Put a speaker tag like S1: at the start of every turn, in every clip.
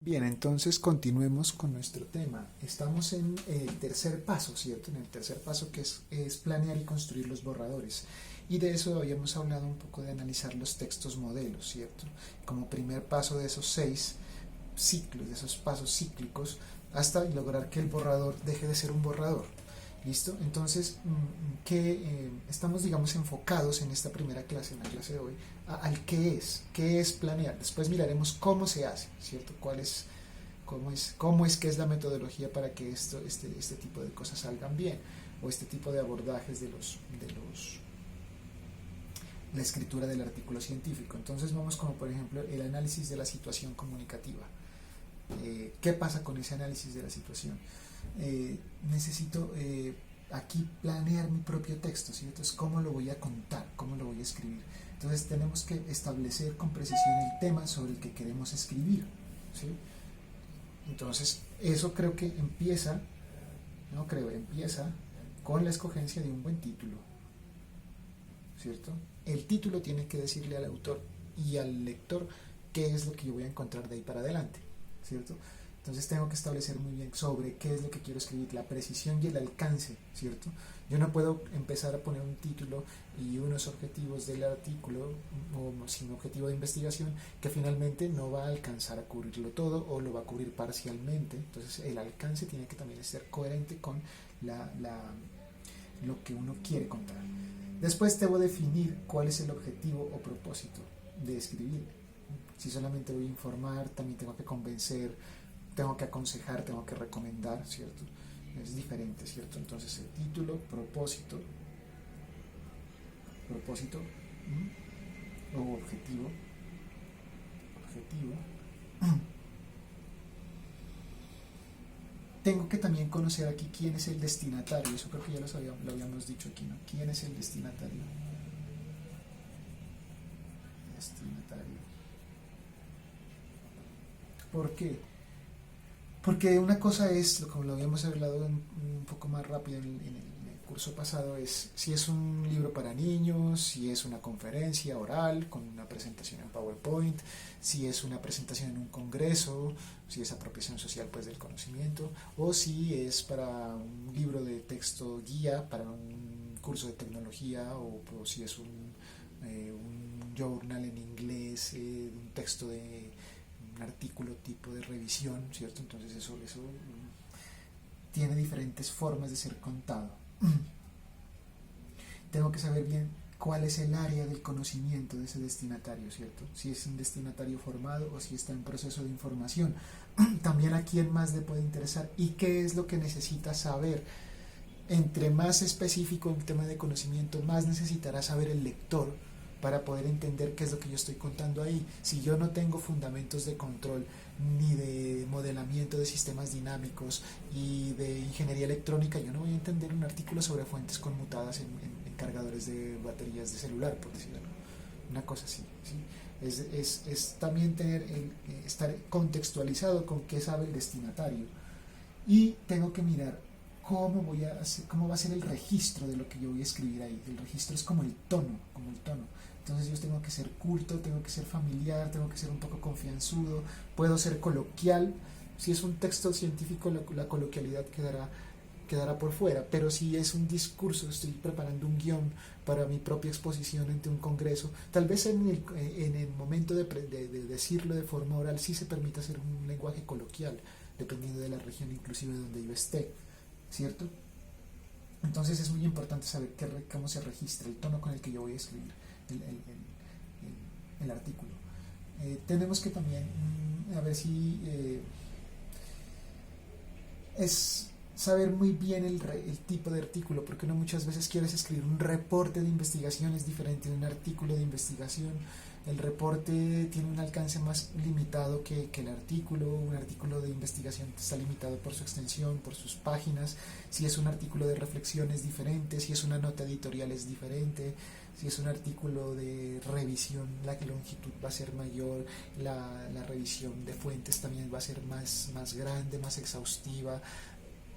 S1: Bien, entonces continuemos con nuestro tema. Estamos en el tercer paso, ¿cierto? En el tercer paso que es planear y construir los borradores. Y de eso habíamos hablado un poco de analizar los textos modelos, ¿cierto? Como primer paso de esos 6 ciclos, de esos pasos cíclicos, hasta lograr que el borrador deje de ser un borrador. ¿Listo? Entonces, que estamos, digamos, enfocados en esta primera clase, en la clase de hoy, al qué es planear. Después miraremos cómo se hace, ¿cierto? Cómo es que es la metodología para que este tipo de cosas salgan bien, o este tipo de abordajes de la escritura del artículo científico. Entonces vamos como por ejemplo el análisis de la situación comunicativa. ¿Qué pasa con ese análisis de la situación? Necesito aquí planear mi propio texto, ¿sí? Entonces, ¿cómo lo voy a contar? ¿Cómo lo voy a escribir? Entonces, tenemos que establecer con precisión el tema sobre el que queremos escribir, ¿sí? Entonces, eso creo que empieza, no creo, empieza con la escogencia de un buen título, ¿cierto? El título tiene que decirle al autor y al lector qué es lo que yo voy a encontrar de ahí para adelante, ¿cierto? Entonces tengo que establecer muy bien sobre qué es lo que quiero escribir, la precisión y el alcance, ¿cierto? Yo no puedo empezar a poner un título y unos objetivos del artículo o sin objetivo de investigación que finalmente no va a alcanzar a cubrirlo todo o lo va a cubrir parcialmente. Entonces el alcance tiene que también ser coherente con la, la, lo que uno quiere contar. Después debo definir cuál es el objetivo o propósito de escribir. Si solamente voy a informar, también tengo que convencer, tengo que aconsejar, tengo que recomendar, ¿cierto? Es diferente, ¿cierto? Entonces el título, propósito o objetivo. Tengo que también conocer aquí quién es el destinatario, eso creo que ya lo habíamos dicho aquí, ¿no? ¿Quién es el destinatario? Destinatario. ¿Por qué? Porque una cosa es, como lo habíamos hablado un poco más rápido en el curso pasado, es si es un libro para niños, si es una conferencia oral con una presentación en PowerPoint, si es una presentación en un congreso, si es apropiación social pues del conocimiento, o si es para un libro de texto guía, para un curso de tecnología, o si es un journal en inglés, un texto de un artículo tipo de revisión, ¿cierto? Entonces eso tiene diferentes formas de ser contado. Tengo que saber bien cuál es el área del conocimiento de ese destinatario, ¿cierto? Si es un destinatario formado o si está en proceso de información. También a quién más le puede interesar y qué es lo que necesita saber. Entre más específico el tema de conocimiento, más necesitará saber el lector para poder entender qué es lo que yo estoy contando ahí. Si yo no tengo fundamentos de control ni de modelamiento de sistemas dinámicos y de ingeniería electrónica, yo no voy a entender un artículo sobre fuentes conmutadas en cargadores de baterías de celular, por decirlo. Una cosa así, ¿sí? Es también estar contextualizado con qué sabe el destinatario. Y tengo que mirar cómo va a ser el registro de lo que yo voy a escribir ahí. El registro es como el tono. Entonces yo tengo que ser culto, tengo que ser familiar, tengo que ser un poco confianzudo, puedo ser coloquial. Si es un texto científico, la coloquialidad quedará por fuera, pero si es un discurso, estoy preparando un guión para mi propia exposición ante un congreso, tal vez en el momento de decirlo de forma oral sí se permite hacer un lenguaje coloquial, dependiendo de la región inclusive donde yo esté, ¿cierto? Entonces es muy importante saber cómo se registra el tono con el que yo voy a escribir el artículo. Tenemos que también, a ver si es saber muy bien el tipo de artículo, porque uno muchas veces quiere escribir un reporte de investigación, es diferente de un artículo de investigación. El reporte tiene un alcance más limitado que el artículo. Un artículo de investigación está limitado por su extensión, por sus páginas. Si es un artículo de reflexión es diferente, si es una nota editorial es diferente, si es un artículo de revisión la longitud va a ser mayor, la revisión de fuentes también va a ser más grande, más exhaustiva.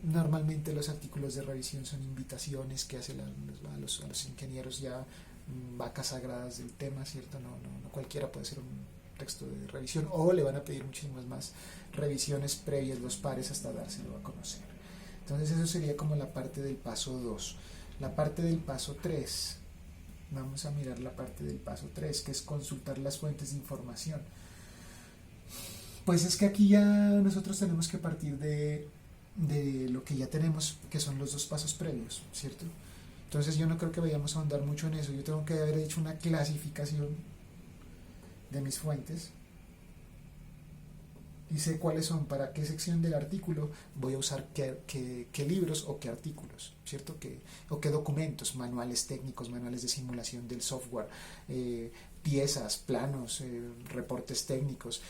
S1: Normalmente los artículos de revisión son invitaciones que hacen a los ingenieros ya vacas sagradas del tema, ¿cierto? No cualquiera puede ser texto de revisión, o le van a pedir muchísimas más revisiones previas, los pares, hasta dárselo a conocer. Entonces eso sería como la parte del paso 2. La parte del paso 3, vamos a mirar la parte del paso 3, que es consultar las fuentes de información. Pues es que aquí ya nosotros tenemos que partir de lo que ya tenemos, que son los dos pasos previos, ¿cierto? Entonces yo no creo que vayamos a ahondar mucho en eso. Yo tengo que haber hecho una clasificación de mis fuentes y sé cuáles son, para qué sección del artículo voy a usar qué libros o qué artículos, ¿cierto? O qué documentos, manuales técnicos, manuales de simulación del software, piezas, planos, reportes técnicos.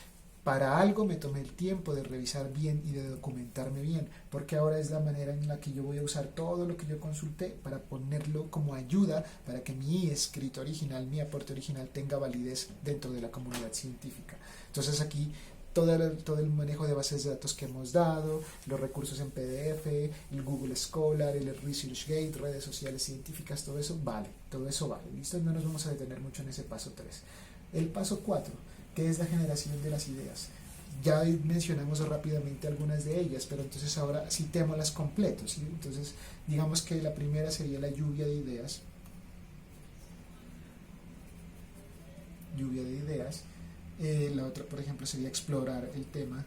S1: Para algo me tomé el tiempo de revisar bien y de documentarme bien, porque ahora es la manera en la que yo voy a usar todo lo que yo consulté para ponerlo como ayuda para que mi escrito original, mi aporte original tenga validez dentro de la comunidad científica. Entonces aquí todo el manejo de bases de datos que hemos dado, los recursos en PDF, el Google Scholar, el ResearchGate, redes sociales científicas, todo eso vale, ¿listo? No nos vamos a detener mucho en ese paso 3. El paso 4, que es la generación de las ideas. Ya mencionamos rápidamente algunas de ellas, pero entonces ahora citémoslas completos, ¿sí? Entonces, digamos que la primera sería la lluvia de ideas. La otra, por ejemplo, sería explorar el tema.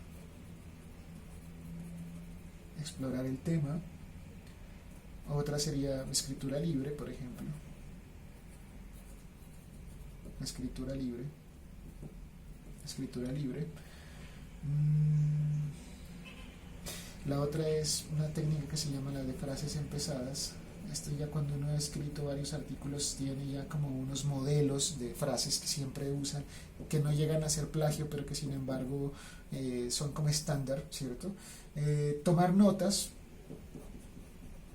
S1: Otra sería escritura libre, por ejemplo. Escritura libre. La otra es una técnica que se llama la de frases empezadas. Esto ya cuando uno ha escrito varios artículos tiene ya como unos modelos de frases que siempre usan, que no llegan a ser plagio, pero que sin embargo son como estándar, ¿cierto? Tomar notas.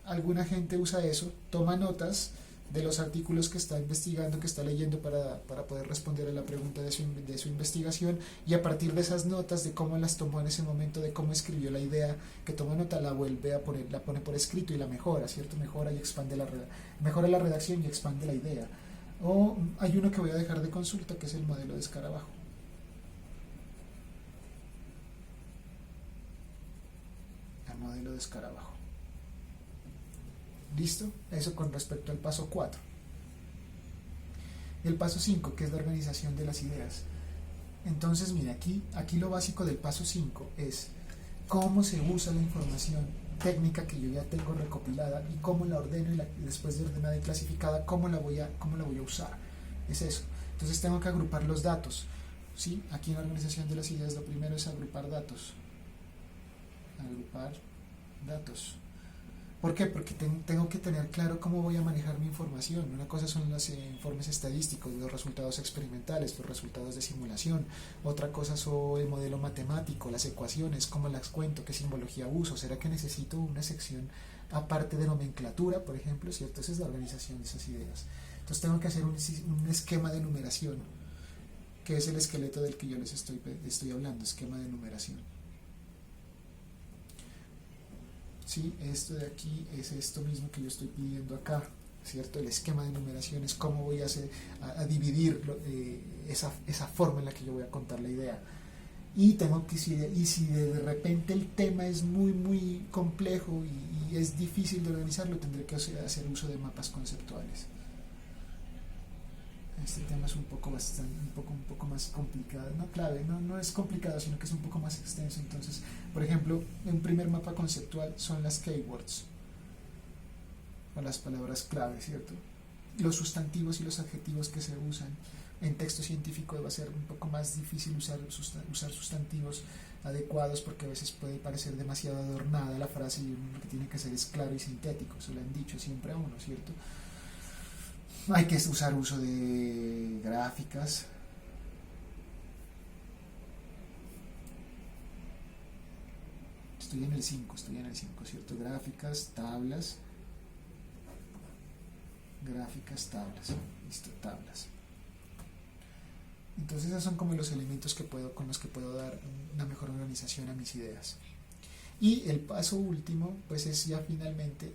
S1: Alguna gente usa eso, toma notas de los artículos que está investigando, que está leyendo para poder responder a la pregunta de su investigación, y a partir de esas notas, de cómo las tomó en ese momento, de cómo escribió la idea que toma nota, la vuelve a poner, la pone por escrito y la mejora, ¿cierto? Mejora la redacción y expande la idea. O hay uno que voy a dejar de consulta, que es el modelo de escarabajo. ¿Listo? Eso con respecto al paso 4. El paso 5, que es la organización de las ideas. Entonces, mira, aquí lo básico del paso 5 es cómo se usa la información técnica que yo ya tengo recopilada y cómo la ordeno, y después de ordenada y clasificada, cómo la voy a usar. Es eso. Entonces tengo que agrupar los datos, ¿sí? Aquí en la organización de las ideas lo primero es agrupar datos. ¿Por qué? Porque tengo que tener claro cómo voy a manejar mi información. Una cosa son los informes estadísticos, los resultados experimentales, los resultados de simulación. Otra cosa son el modelo matemático, las ecuaciones, cómo las cuento, qué simbología uso. ¿Será que necesito una sección aparte de nomenclatura, por ejemplo? ¿Cierto? Esa es la organización de esas ideas. Entonces tengo que hacer un esquema de numeración, que es el esqueleto del que yo les estoy hablando, esquema de numeración. ¿Sí? Esto de aquí es esto mismo que yo estoy pidiendo acá, ¿cierto? El esquema de numeración es cómo voy a dividir esa forma en la que yo voy a contar la idea. Y si de repente el tema es muy muy complejo y es difícil de organizarlo, tendré que hacer uso de mapas conceptuales. Este tema es un poco más complicado, no es complicado, sino que es un poco más extenso. Entonces, por ejemplo, un primer mapa conceptual son las keywords, o las palabras clave, ¿cierto? Los sustantivos y los adjetivos que se usan. En texto científico va a ser un poco más difícil usar sustantivos adecuados, porque a veces puede parecer demasiado adornada la frase y lo que tiene que ser es claro y sintético. Eso lo han dicho siempre a uno, ¿cierto? Hay que usar uso de gráficas. Estoy en el 5, ¿cierto? Gráficas, tablas. Listo, tablas. Entonces esos son como los elementos con los que puedo dar una mejor organización a mis ideas. Y el paso último, pues es ya finalmente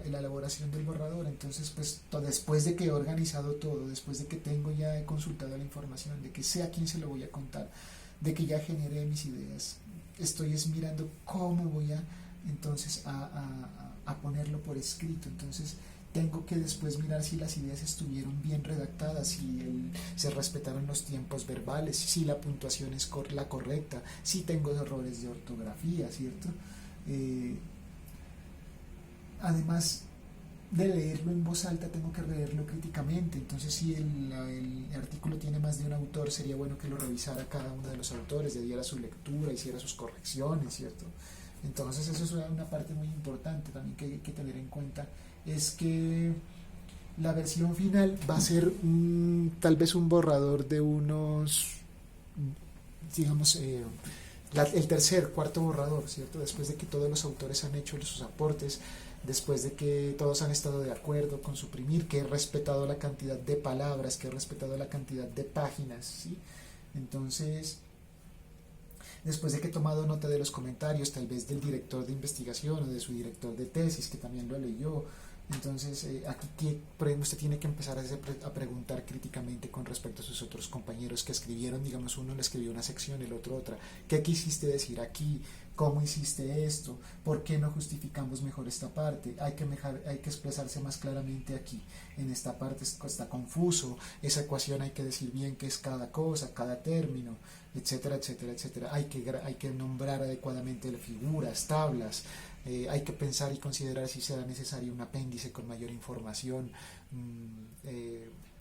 S1: la elaboración del borrador. Entonces, pues después de que he organizado todo, después de que he consultado la información, de que sé a quién se lo voy a contar, de que ya generé mis ideas, estoy mirando cómo voy a entonces a ponerlo por escrito. Entonces tengo que después mirar si las ideas estuvieron bien redactadas, si se respetaron los tiempos verbales, si la puntuación es la correcta, si tengo errores de ortografía, ¿cierto? Además de leerlo en voz alta, tengo que leerlo críticamente. Entonces, si el artículo tiene más de un autor, sería bueno que lo revisara cada uno de los autores, le diera su lectura, hiciera sus correcciones, ¿cierto? Entonces, eso es una parte muy importante también que hay que tener en cuenta, es que la versión final va a ser tal vez un borrador de unos, digamos, el tercer, cuarto borrador, ¿cierto? Después de que todos los autores han hecho sus aportes, después de que todos han estado de acuerdo con suprimir, que he respetado la cantidad de palabras, que he respetado la cantidad de páginas, ¿sí? Entonces, después de que he tomado nota de los comentarios, tal vez del director de investigación o de su director de tesis, que también lo leyó, entonces aquí, por ejemplo, usted tiene que empezar a preguntar críticamente con respecto a sus otros compañeros que escribieron, digamos, uno le escribió una sección, el otro otra. ¿Qué quisiste decir aquí? ¿Cómo hiciste esto? ¿Por qué no justificamos mejor esta parte? Hay que expresarse más claramente aquí. En esta parte está confuso, esa ecuación hay que decir bien qué es cada cosa, cada término, etcétera, etcétera, etcétera. Hay que nombrar adecuadamente figuras, tablas. Hay que pensar y considerar si será necesario un apéndice con mayor información.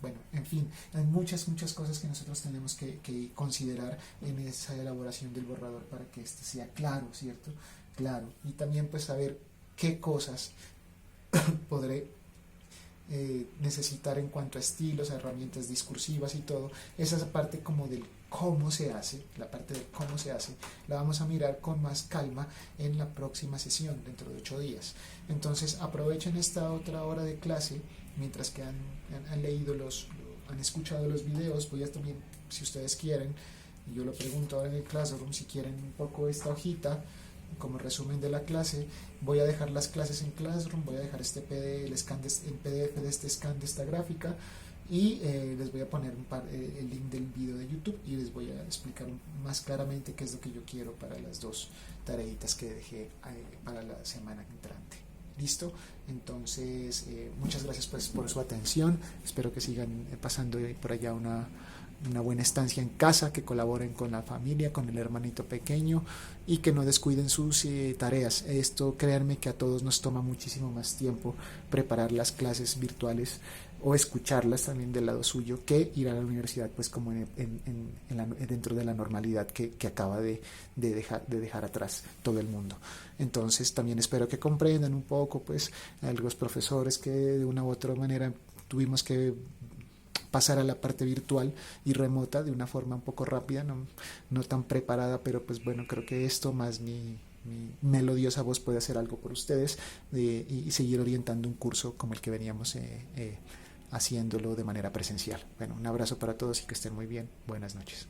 S1: Bueno, en fin, hay muchas cosas que nosotros tenemos que considerar en esa elaboración del borrador para que este sea claro, ¿cierto? Claro. Y también pues saber qué cosas podré necesitar en cuanto a estilos, a herramientas discursivas y todo. Esa parte como del cómo se hace, la parte de cómo se hace, la vamos a mirar con más calma en la próxima sesión, dentro de 8 días. Entonces aprovechen esta otra hora de clase, mientras que han leído han escuchado los videos. Voy a también, si ustedes quieren, y yo lo pregunto ahora en el Classroom, si quieren un poco esta hojita como resumen de la clase, voy a dejar las clases en Classroom, voy a dejar el PDF de este scan de esta gráfica, y les voy a poner el link del video de YouTube, y les voy a explicar más claramente qué es lo que yo quiero para las dos tareitas que dejé para la semana entrante. ¿Listo? Entonces, muchas gracias pues por su atención. Espero que sigan pasando por allá una buena estancia en casa, que colaboren con la familia, con el hermanito pequeño, y que no descuiden sus tareas. Esto, créanme que a todos nos toma muchísimo más tiempo preparar las clases virtuales o escucharlas también del lado suyo, que ir a la universidad pues como dentro de la normalidad que acaba de dejar atrás todo el mundo. Entonces también espero que comprendan un poco pues a los profesores que de una u otra manera tuvimos que pasar a la parte virtual y remota de una forma un poco rápida, no tan preparada, pero pues bueno, creo que esto más mi melodiosa voz puede hacer algo por ustedes, y seguir orientando un curso como el que veníamos haciéndolo de manera presencial. Bueno, un abrazo para todos y que estén muy bien. Buenas noches.